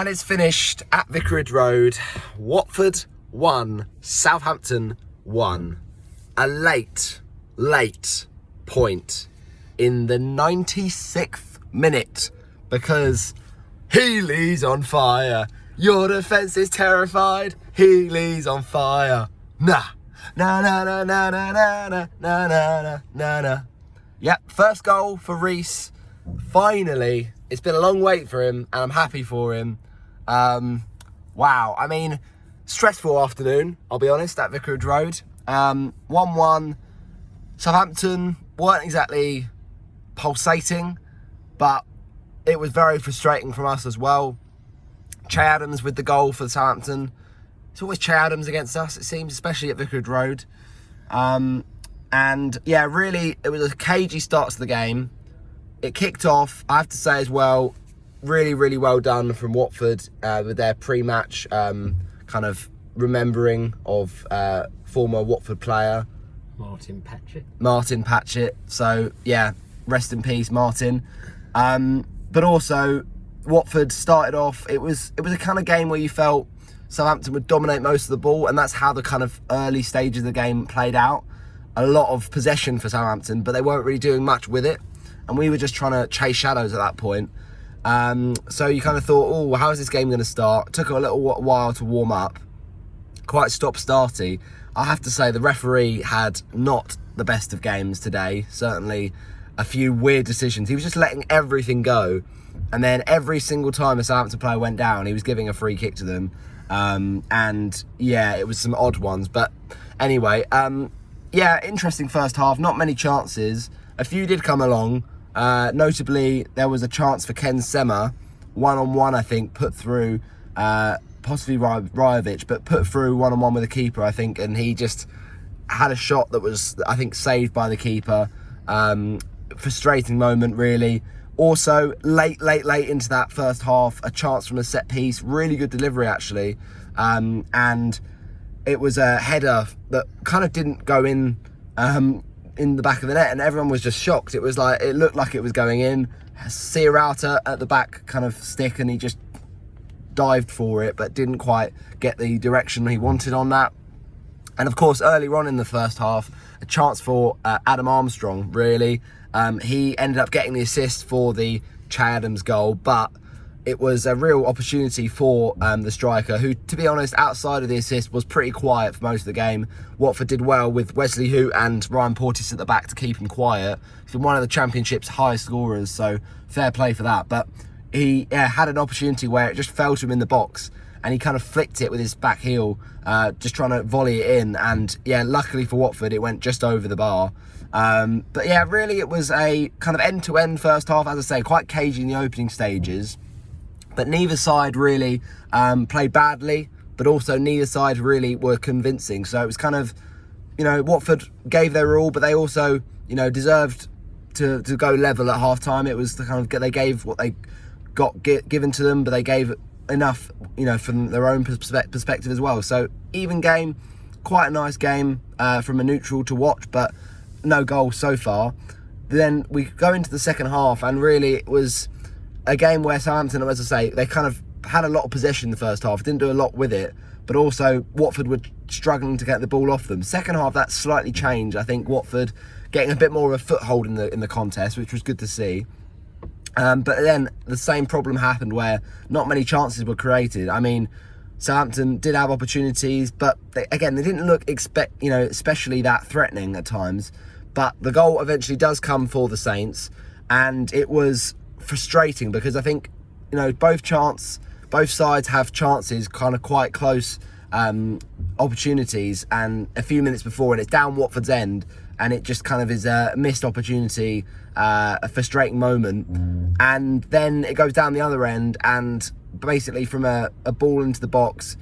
And it's finished at Vicarage Road. Watford 1, Southampton 1. A late point in the 96th minute because Healy's on fire. Your defence is terrified. Healy's on fire. Nah. Na na na na na na na na na na na. Yep, first goal for Reece. Finally, it's been a long wait for him, and I'm happy for him. Wow, I mean, stressful afternoon, I'll be honest, at Vicarage Road. 1-1. Southampton weren't exactly pulsating, but it was very frustrating from us as well. Che Adams with the goal for Southampton. It's always Che Adams against us, it seems, especially at Vicarage Road. And yeah, really, it was a cagey start to the game. It kicked off, I have to say as well, really well done from Watford with their pre-match kind of remembering of former Watford player Martin Patchett. So yeah, rest in peace, Martin. But also, Watford started off. It was a kind of game where you felt Southampton would dominate most of the ball, and that's how the kind of early stages of the game played out. A lot of possession for Southampton, but they weren't really doing much with it, and we were just trying to chase shadows at that point. So you kind of thought, oh, how is this game going to start? It took a little while to warm up. Quite stop-starty. I have to say the referee had not the best of games today. Certainly a few weird decisions. He was just letting everything go. And then every single time a Southampton player went down, he was giving a free kick to them. And yeah, it was some odd ones. But anyway, yeah, interesting first half. Not many chances. A few did come along. Notably, there was a chance for Ken Sema, one-on-one, I think, put through, possibly Rajovic, but put through one-on-one with the keeper, I think, and he just had a shot that was, I think, saved by the keeper. Frustrating moment, really. Also, late into that first half, a chance from a set piece, really good delivery, actually, and it was a header that kind of didn't go in the back of the net, and everyone was just shocked. It was like, it looked like it was going in. Sierrata at the back kind of stick, and he just dived for it, but didn't quite get the direction he wanted on that. And of course, earlier on in the first half, a chance for Adam Armstrong, really. He ended up getting the assist for the Che Adams goal, but it was a real opportunity for the striker, who, to be honest, outside of the assist, was pretty quiet for most of the game. Watford did well with Wesley Hoot and Ryan Porteous at the back to keep him quiet. He's been one of the Championship's highest scorers, so fair play for that. But he had an opportunity where it just fell to him in the box, and he kind of flicked it with his back heel, just trying to volley it in. And yeah, luckily for Watford, it went just over the bar. But yeah, really, it was a kind of end-to-end first half, as I say, quite cagey in the opening stages. But neither side really played badly, but also neither side really were convincing. So it was kind of, Watford gave their all, but they also, deserved to go level at half-time. It was the kind of, they gave what they got given to them, but they gave enough, from their own perspective as well. So even game, quite a nice game from a neutral to watch, but no goals so far. Then we go into the second half, and really it was a game where Southampton, as I say, they kind of had a lot of possession in the first half, didn't do a lot with it, but also Watford were struggling to get the ball off them. Second half, that slightly changed. I think Watford getting a bit more of a foothold in the contest, which was good to see. But then the same problem happened where not many chances were created. I mean, Southampton did have opportunities, but they didn't look especially that threatening at times. But the goal eventually does come for the Saints, and it was frustrating because I think both sides have chances, kind of quite close opportunities, and a few minutes before, and it's down Watford's end, and it just kind of is a missed opportunity, a frustrating moment, and then it goes down the other end, and basically from a ball into the box,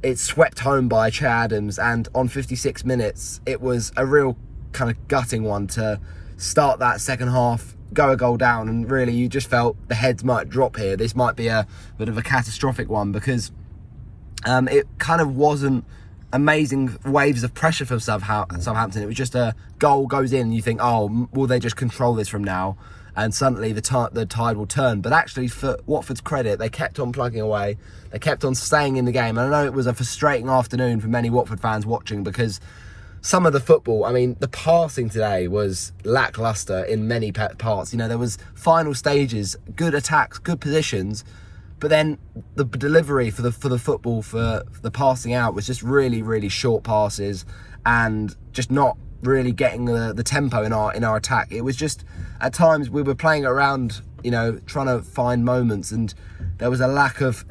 it's swept home by Che Adams, and on 56 minutes it was a real kind of gutting one to start that second half, go a goal down, and really you just felt the heads might drop here. This might be a bit of a catastrophic one, because it kind of wasn't amazing waves of pressure from Southampton. It was just a goal goes in and you think, oh, will they just control this from now? and suddenly the tide will turn. But actually, for Watford's credit, they kept on plugging away. They kept on staying in the game. And I know it was a frustrating afternoon for many Watford fans watching, because some of the football, I mean, the passing today was lacklustre in many parts. You know, there was final stages, good attacks, good positions, but then the delivery for the football, for the passing out, was just really, really short passes and just not really getting the tempo in our attack. It was just, at times we were playing around, you know, trying to find moments, and there was a lack of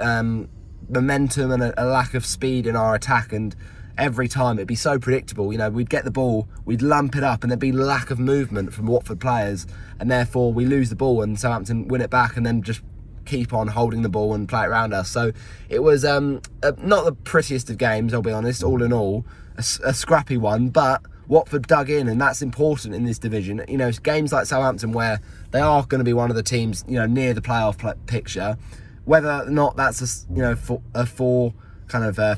momentum and a lack of speed in our attack. And every time it'd be so predictable. You know, we'd get the ball, we'd lump it up, and there'd be lack of movement from Watford players, and therefore we lose the ball and Southampton win it back and then just keep on holding the ball and play it around us. So it was not the prettiest of games, I'll be honest, all in all. A scrappy one, but Watford dug in, and that's important in this division. You know, games like Southampton, where they are going to be one of the teams, you know, near the playoff picture, whether or not that's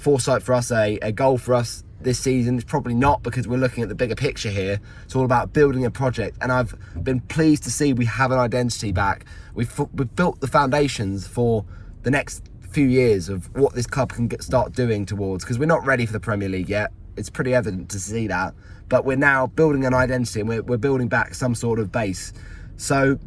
foresight for us, a goal for us this season, it's probably not, because we're looking at the bigger picture here. It's all about building a project, and I've been pleased to see we have an identity back. We've built the foundations for the next few years of what this club can start doing towards, because we're not ready for the Premier League yet. It's pretty evident to see that, but we're now building an identity, and we're building back some sort of base. So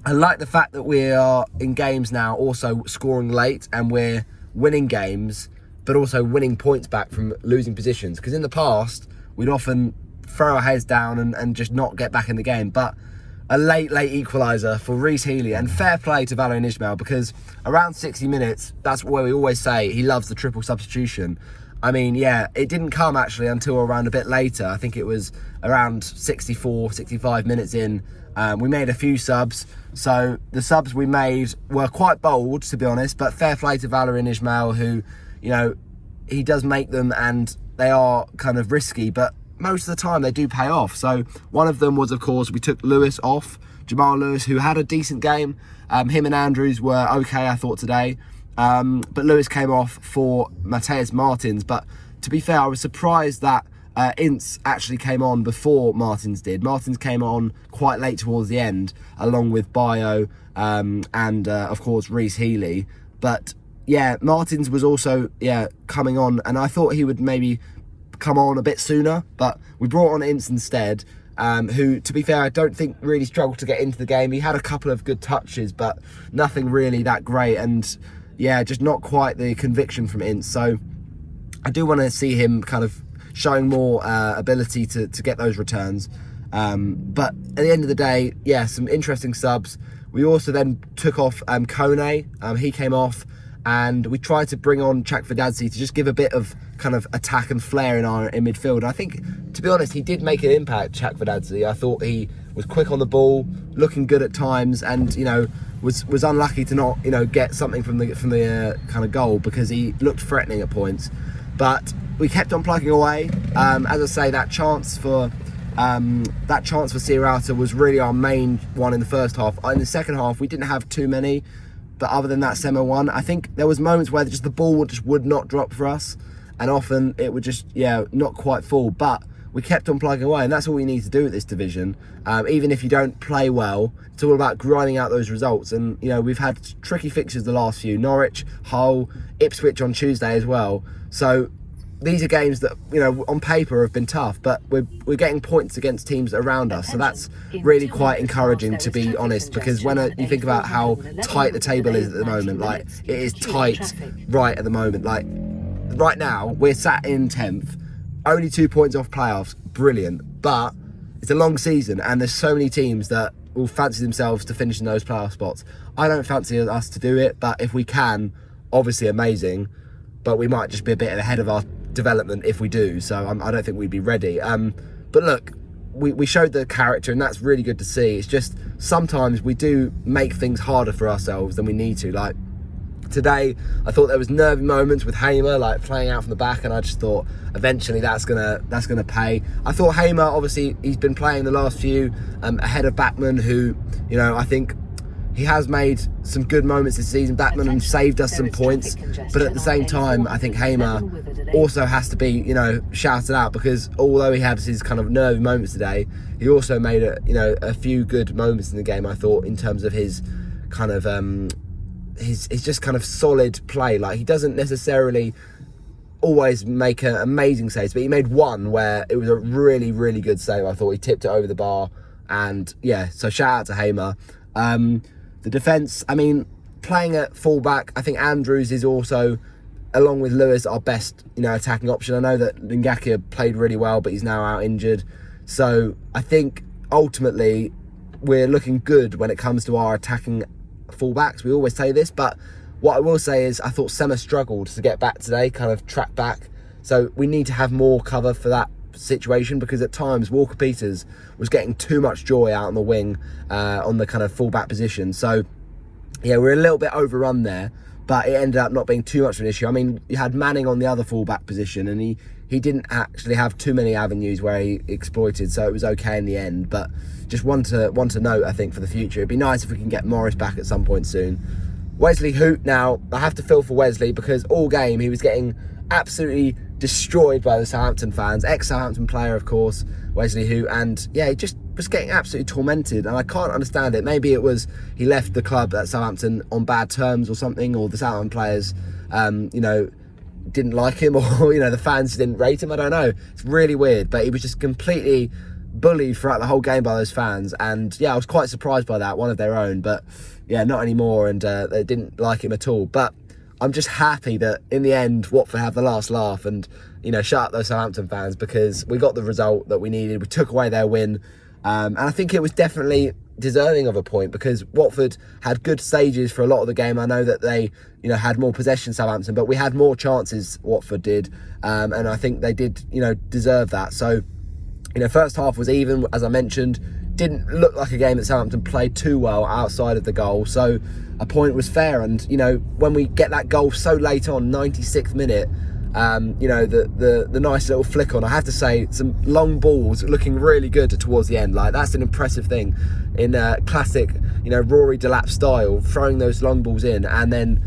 I like the fact that we are in games now also scoring late, and we're winning games, but also winning points back from losing positions. Because in the past, we'd often throw our heads down and just not get back in the game. But a late equaliser for Reece Healey, and fair play to Valérien Ismael, because around 60 minutes, that's where we always say he loves the triple substitution. I mean, yeah, it didn't come actually until around a bit later. I think it was around 64, 65 minutes in. We made a few subs. So the subs we made were quite bold, to be honest, but fair play to Valérien Ismael, who, you know, he does make them, and they are kind of risky, but most of the time they do pay off. So one of them was, of course, we took Lewis off, Jamal Lewis, who had a decent game. Him and Andrews were okay, I thought, today. But Lewis came off for Matheus Martins. But to be fair, I was surprised that Ince actually came on before Martins did. Martins came on quite late towards the end, along with Bayo and of course Reece Healey. But yeah, Martins was also coming on, and I thought he would maybe come on a bit sooner, but we brought on Ince instead, who, to be fair, I don't think really struggled to get into the game. He had a couple of good touches, but nothing really that great, and yeah, just not quite the conviction from Ince. So I do want to see him kind of showing more ability to get those returns. But at the end of the day, yeah, some interesting subs. We also then took off Kone. He came off, and we tried to bring on Chakvedadze to just give a bit of kind of attack and flair in midfield. And I think, to be honest, he did make an impact, Chakvedadze. I thought he was quick on the ball, looking good at times, and, you know, was unlucky to not, you know, get something from the kind of goal, because he looked threatening at points. But we kept on plugging away. As I say, that chance for Sierrata was really our main one in the first half. In the second half, we didn't have too many, but other than that Semo one, I think there was moments where just the ball would not drop for us, and often it would just not quite fall. But we kept on plugging away, and that's all we need to do at this division. Even if you don't play well, it's all about grinding out those results. And, you know, we've had tricky fixtures the last few: Norwich, Hull, Ipswich on Tuesday as well. So these are games that, you know, on paper have been tough, but we're getting points against teams around us. So that's really quite encouraging, to be honest, because when you think about how tight the table is at the moment, like, it is tight right at the moment. Like, right now, we're sat in 10th, only 2 points off playoffs. Brilliant. But it's a long season, and there's so many teams that will fancy themselves to finish in those playoff spots. I don't fancy us to do it, but if we can, obviously amazing. But we might just be a bit ahead of our development if we do, so I don't think we'd be ready. But look, we showed the character, and that's really good to see. It's just sometimes we do make things harder for ourselves than we need to. Like today, I thought there was nervy moments with Hamer, like playing out from the back, and I just thought eventually that's gonna pay. I thought Hamer, obviously, he's been playing the last few ahead of Backman, who, you know, I think he has made some good moments this season. Blackman and saved us some points, but at the same time, I think Hamer also has to be, you know, shouted out, because although he had his kind of nervy moments today, he also made a few good moments in the game, I thought, in terms of his kind of his just kind of solid play. Like, he doesn't necessarily always make an amazing saves, but he made one where it was a really, really good save. I thought he tipped it over the bar, and yeah, so shout out to Hamer. The defence, I mean, playing at fullback, I think Andrews is also, along with Lewis, our best, you know, attacking option. I know that Ngakia played really well, but he's now out injured. So I think ultimately we're looking good when it comes to our attacking fullbacks. We always say this, but what I will say is I thought Sema struggled to get back today, kind of track back. So we need to have more cover for that situation, because at times Walker Peters was getting too much joy out on the wing, on the kind of fullback position. So yeah, we're a little bit overrun there, but it ended up not being too much of an issue. I mean, you had Manning on the other fullback position, and he didn't actually have too many avenues where he exploited, so it was okay in the end. But just one to note, I think, for the future. It'd be nice if we can get Morris back at some point soon. Wesley Hoot, now I have to feel for Wesley, because all game he was getting absolutely destroyed by the Southampton fans. Ex-Southampton player, of course, Wesley Hoot, and yeah, he just was getting absolutely tormented, and I can't understand it. Maybe it was he left the club at Southampton on bad terms or something, or the Southampton players, you know, didn't like him, or, you know, the fans didn't rate him. I don't know. It's really weird, but he was just completely bullied throughout the whole game by those fans, and yeah, I was quite surprised by that, one of their own, but yeah, not anymore, and they didn't like him at all. But I'm just happy that in the end Watford had the last laugh, and, you know, shout out those Southampton fans, because we got the result that we needed. We took away their win, and I think it was definitely deserving of a point, because Watford had good stages for a lot of the game. I know that they, you know, had more possession, Southampton, but we had more chances, Watford did, and I think they did, you know, deserve that. So, you know, first half was even, as I mentioned. Didn't look like a game that Southampton played too well outside of the goal, so a point was fair. And, you know, when we get that goal so late on, 96th minute, you know, the nice little flick on, I have to say, some long balls looking really good towards the end. Like, that's an impressive thing in classic, you know, Rory Delap style, throwing those long balls in. And then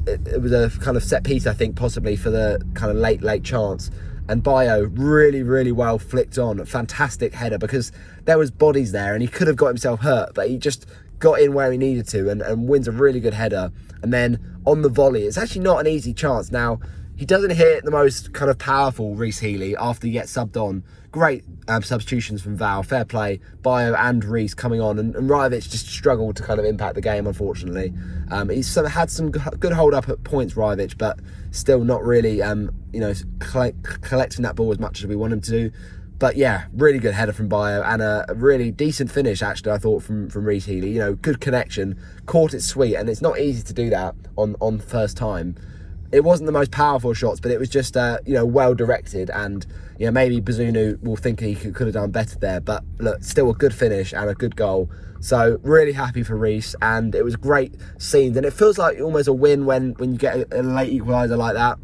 it was a kind of set piece, I think, possibly for the kind of late chance. And Bayo really, really well flicked on. A fantastic header, because there was bodies there and he could have got himself hurt, but he just got in where he needed to, and wins a really good header. And then on the volley, it's actually not an easy chance. Now, he doesn't hit the most kind of powerful Reece Healey after he gets subbed on. Great substitutions from Val, fair play. Bayo and Reece coming on, and Rajovic just struggled to kind of impact the game, unfortunately. He's had some good hold up at points, Rajovic, but still not really, you know, collecting that ball as much as we want him to do. But yeah, really good header from Bayo, and a really decent finish, actually, I thought, from Reece Healey. You know, good connection, caught it sweet, and it's not easy to do that on first time. It wasn't the most powerful shots, but it was just, you know, well directed, and, you know, maybe Bazunu will think he could have done better there, but look, still a good finish and a good goal. So really happy for Reece, and it was great scenes, and it feels like almost a win when you get a late equaliser like that.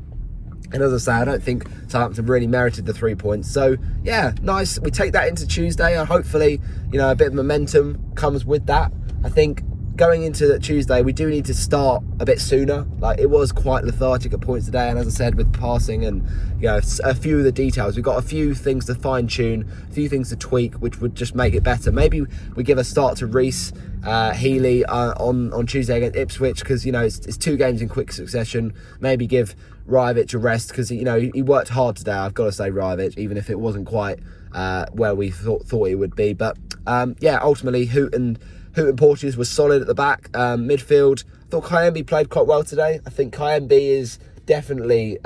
And as I say, I don't think Southampton really merited the 3 points. So yeah, nice. We take that into Tuesday, and hopefully, you know, a bit of momentum comes with that. I think going into Tuesday, we do need to start a bit sooner. Like, it was quite lethargic at points today, and as I said, with passing and, you know, a few of the details, we've got a few things to fine tune, a few things to tweak, which would just make it better. Maybe we give a start to Reece Healey on Tuesday against Ipswich, because, you know, it's 2 games in quick succession. Maybe give Rajovic a rest, because, you know, he worked hard today, I've got to say, Rajovic, even if it wasn't quite where we thought he would be. But yeah, ultimately, Hoot and Porteous was solid at the back. Midfield, I thought Kayembe played quite well today. I think Kayembe is definitely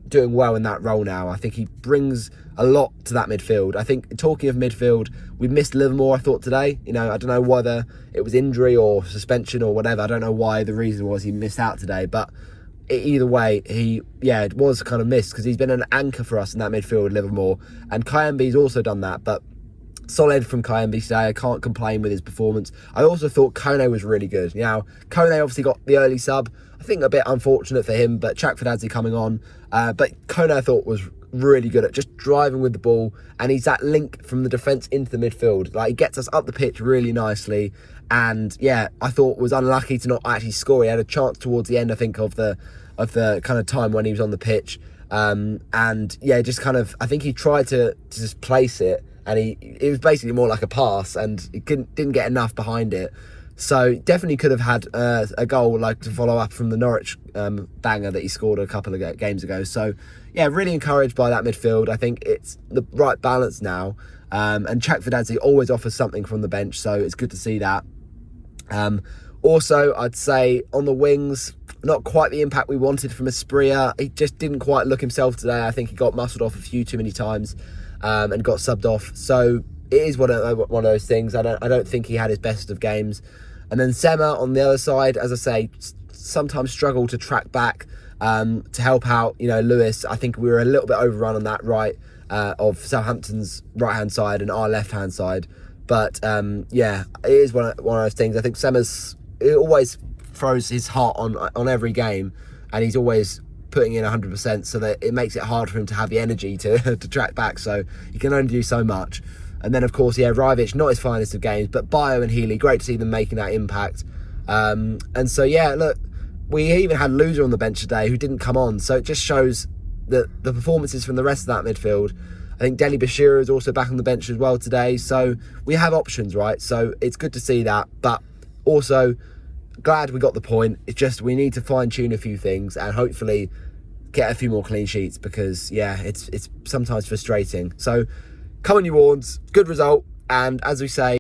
doing well in that role now. I think he brings a lot to that midfield. I think, talking of midfield, we missed Livermore, I thought, today. You know, I don't know whether it was injury or suspension or whatever. I don't know why the reason was he missed out today, but either way, it was kind of missed, because he's been an anchor for us in that midfield, Livermore. And Kayembe's also done that, but solid from Kayembe today. I can't complain with his performance. I also thought Kone was really good. Now, Kone obviously got the early sub. I think a bit unfortunate for him, but Chakfadadze coming on. But Kone, I thought, was really good at just driving with the ball, and he's that link from the defence into the midfield. Like, he gets us up the pitch really nicely, and yeah, I thought was unlucky to not actually score. He had a chance towards the end, I think, of the kind of time when he was on the pitch, and yeah, just kind of, I think he tried to just place it, and it was basically more like a pass, and he didn't get enough behind it. So definitely could have had a goal like to follow up from the Norwich banger that he scored a couple of games ago. So yeah, really encouraged by that midfield. I think it's the right balance now. And Chakvedadze always offers something from the bench, so it's good to see that. Also, I'd say on the wings, not quite the impact we wanted from Asprilla. He just didn't quite look himself today. I think he got muscled off a few too many times and got subbed off. So it is one of those things. I don't think he had his best of games. And then Sema on the other side, as I say, sometimes struggle to track back to help out, Lewis. I think we were a little bit overrun on that right of Southampton's right-hand side and our left-hand side. But yeah, it is one of those things. I think Sema's, it always throws his heart on every game, and he's always putting in 100%, so that it makes it hard for him to have the energy to track back. So he can only do so much. And then, of course, yeah, Rajvic, not his finest of games, but Bio and Healy, great to see them making that impact. And so, yeah, look, we even had Loser on the bench today who didn't come on. So it just shows that the performances from the rest of that midfield. I think Deli Bashir is also back on the bench as well today. So we have options, right? So it's good to see that. But also, glad we got the point. It's just we need to fine-tune a few things and hopefully get a few more clean sheets, because, yeah, it's sometimes frustrating. So, come on, you Warns, good result, and as we say,